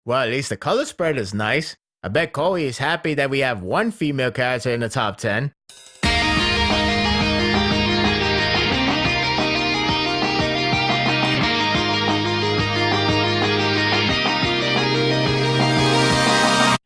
Well, at least the color spread is nice. I bet Koei is happy that we have one female character in the top 10.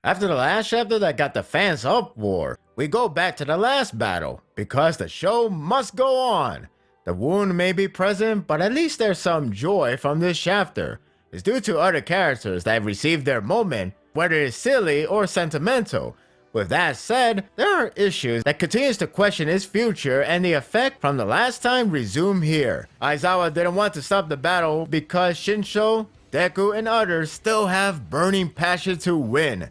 After the last chapter that got the fans uproar, we go back to the last battle, because the show must go on. The wound may be present, but at least there's some joy from this chapter. It's due to other characters that received their moment, whether it's silly or sentimental. With that said, there are issues that continues to question his future, and the effect from the last time resume here. Aizawa didn't want to stop the battle because Shinsho, Deku, and others still have burning passion to win.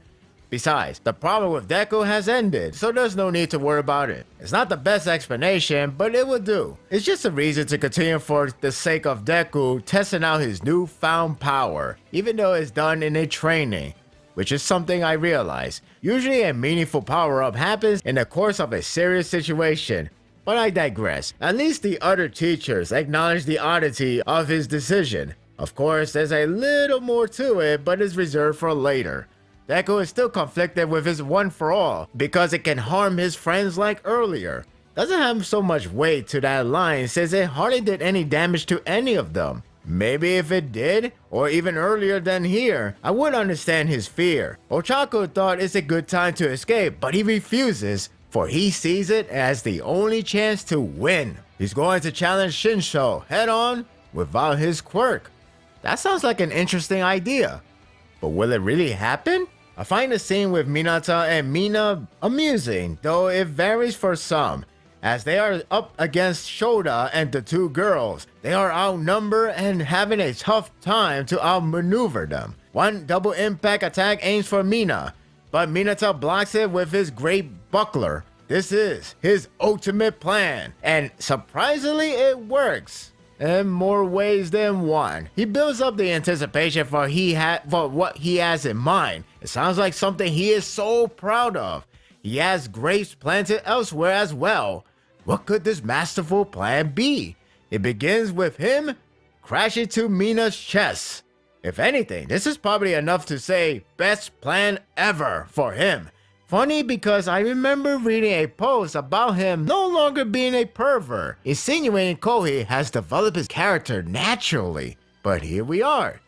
Besides, the problem with Deku has ended, so there's no need to worry about it. It's not the best explanation, but it will do. It's just a reason to continue for the sake of Deku testing out his newfound power, even though it's done in a training, which is something I realize. Usually a meaningful power-up happens in the course of a serious situation, but I digress. At least the other teachers acknowledge the oddity of his decision. Of course, there's a little more to it, but it's reserved for later. Deku is still conflicted with his one for all because it can harm his friends like earlier. Doesn't have so much weight to that line since it hardly did any damage to any of them. Maybe if it did, or even earlier than here, I would understand his fear. Ochaku thought it's a good time to escape, but he refuses, for he sees it as the only chance to win. He's going to challenge Shinsho head on without his quirk. That sounds like an interesting idea. But will it really happen? I find the scene with Minata and Mina amusing, though it varies for some. As they are up against Shoda and the two girls, they are outnumbered and having a tough time to outmaneuver them. One double impact attack aims for Mina, but Minata blocks it with his great buckler. This is his ultimate plan, and surprisingly it works. In more ways than one. He builds up the anticipation for what he has in mind. It sounds like something he is so proud of. He has grapes planted elsewhere as well. What could this masterful plan be? It begins with him crashing to Mina's chest. If anything, this is probably enough to say best plan ever for him. Funny because I remember reading a post about him no longer being a pervert, insinuating Koei has developed his character naturally. But here we are.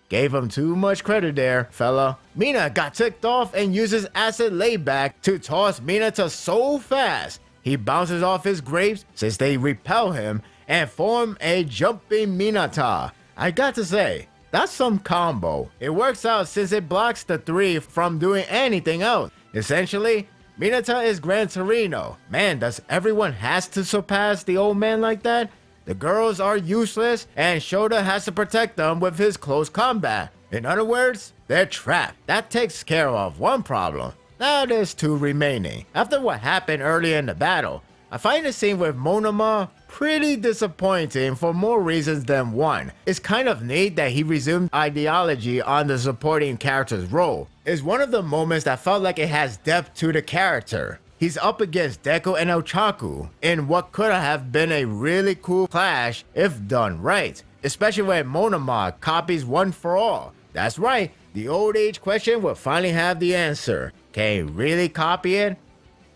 Gave him too much credit there, fella. Mina got ticked off and uses acid layback to toss Minata so fast, he bounces off his grapes since they repel him and form a jumping Minata. I got to say, that's some combo. It works out since it blocks the three from doing anything else. Essentially, Minata is Gran Torino. Man, does everyone has to surpass the old man like that? The girls are useless, and Shoda has to protect them with his close combat. In other words, they're trapped. That takes care of one problem. Now there's two remaining. After what happened earlier in the battle, I find the scene with Monoma pretty disappointing for more reasons than one. It's kind of neat that he resumed ideology on the supporting character's role. It's one of the moments that felt like it has depth to the character. He's up against Deku and Ochaku in what could have been a really cool clash if done right, especially when Monoma copies One for All. That's right, the old age question will finally have the answer. Can he really copy it?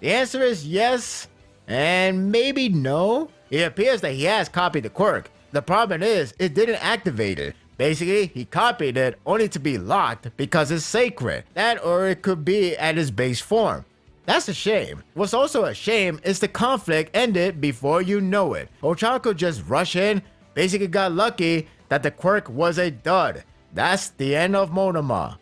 The answer is yes, and maybe no. It appears that he has copied the quirk. The problem is, it didn't activate it. Basically, he copied it only to be locked because it's sacred. That or it could be at its base form. That's a shame. What's also a shame is the conflict ended before you know it. Ochaku just rushed in, basically got lucky that the quirk was a dud. That's the end of Monoma.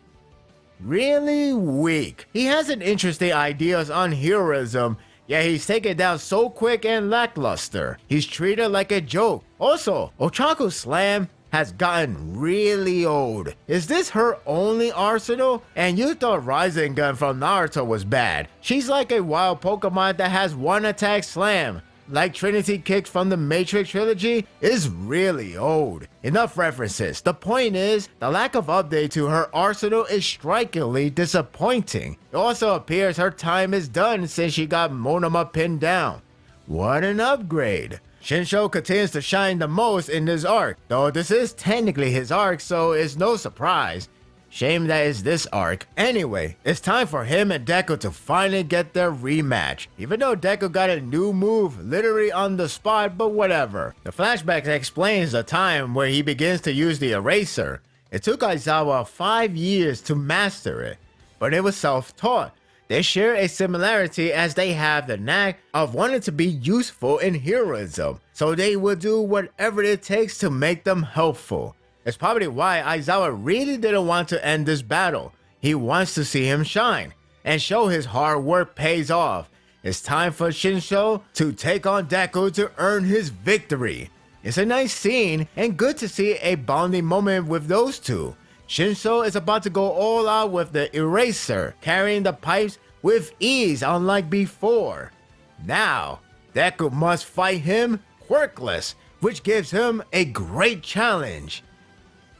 Really weak. He has an interesting ideas on heroism, yet he's taken down so quick and lackluster. He's treated like a joke. Also, Ochaku's slam has gotten really old. Is this her only arsenal? And you thought Rasengan from Naruto was bad. She's like a wild Pokemon that has one attack slam. Like Trinity kicks from the Matrix trilogy is really old. Enough references. The point is, the lack of update to her arsenal is strikingly disappointing. It also appears her time is done since she got Monoma pinned down. What an upgrade. Shinsho continues to shine the most in this arc, though this is technically his arc, so it's no surprise. Shame that is this arc. Anyway, it's time for him and Deku to finally get their rematch. Even though Deku got a new move literally on the spot, but whatever. The flashback explains the time where he begins to use the eraser. It took Aizawa 5 years to master it, but it was self-taught. They share a similarity as they have the knack of wanting to be useful in heroism, so they will do whatever it takes to make them helpful. It's probably why Aizawa really didn't want to end this battle. He wants to see him shine and show his hard work pays off. It's time for Shinso to take on Deku to earn his victory. It's a nice scene and good to see a bonding moment with those two. Shinso is about to go all out with the eraser, carrying the pipes with ease unlike before. Now, Deku must fight him quirkless, which gives him a great challenge.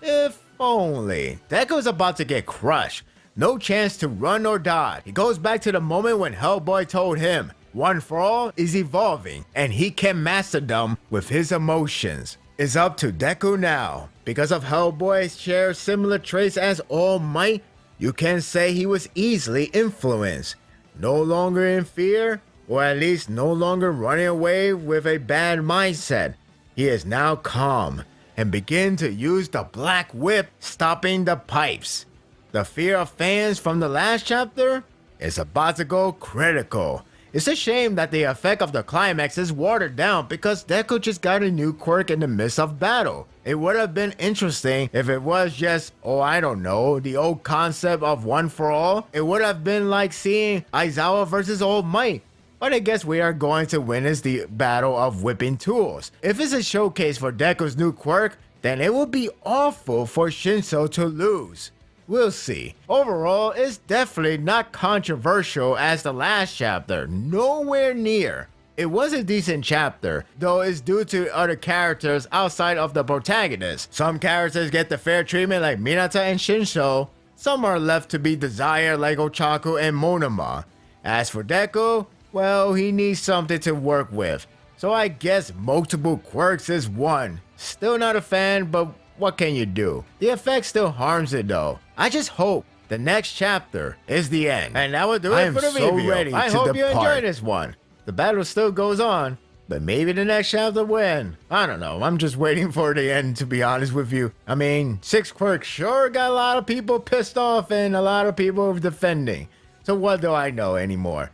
If only. Deku is about to get crushed. No chance to run or dodge. He goes back to the moment when Hellboy told him, One for All is evolving, and he can master them with his emotions. It's up to Deku now. Because of Hellboy's share similar traits as All Might, you can say he was easily influenced. No longer in fear, or at least no longer running away with a bad mindset. He is now calm and begin to use the Black Whip, stopping the pipes. The fear of fans from the last chapter is about to go critical. It's a shame that the effect of the climax is watered down because Deku just got a new quirk in the midst of battle. It would have been interesting if it was just, I don't know, the old concept of One for All. It would have been like seeing Aizawa versus All Might. But I guess we are going to witness the battle of whipping tools. If it's a showcase for Deku's new quirk, then it will be awful for Shinso to lose. We'll see. Overall, it's definitely not controversial as the last chapter, nowhere near. It was a decent chapter, though it's due to other characters outside of the protagonist. Some characters get the fair treatment like Minata and Shinso, some are left to be desired like Ochaku and Monoma. As for Deku, well, he needs something to work with, so I guess multiple quirks is one. Still not a fan, but what can you do? The effect still harms it though. I just hope the next chapter is the end. And that will do it for the review. I hope you enjoyed this one. The battle still goes on, but maybe the next chapter will end. I don't know, I'm just waiting for the end to be honest with you. I mean, 6 quirks sure got a lot of people pissed off and a lot of people defending. So what do I know anymore?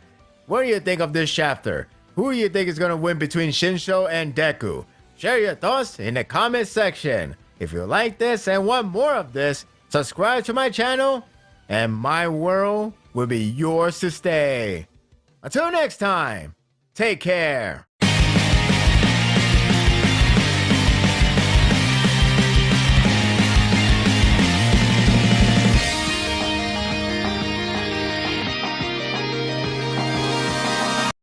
What do you think of this chapter? Who do you think is going to win between Shinso and Deku? Share your thoughts in the comment section. If you like this and want more of this, subscribe to my channel and my world will be yours to stay. Until next time, take care.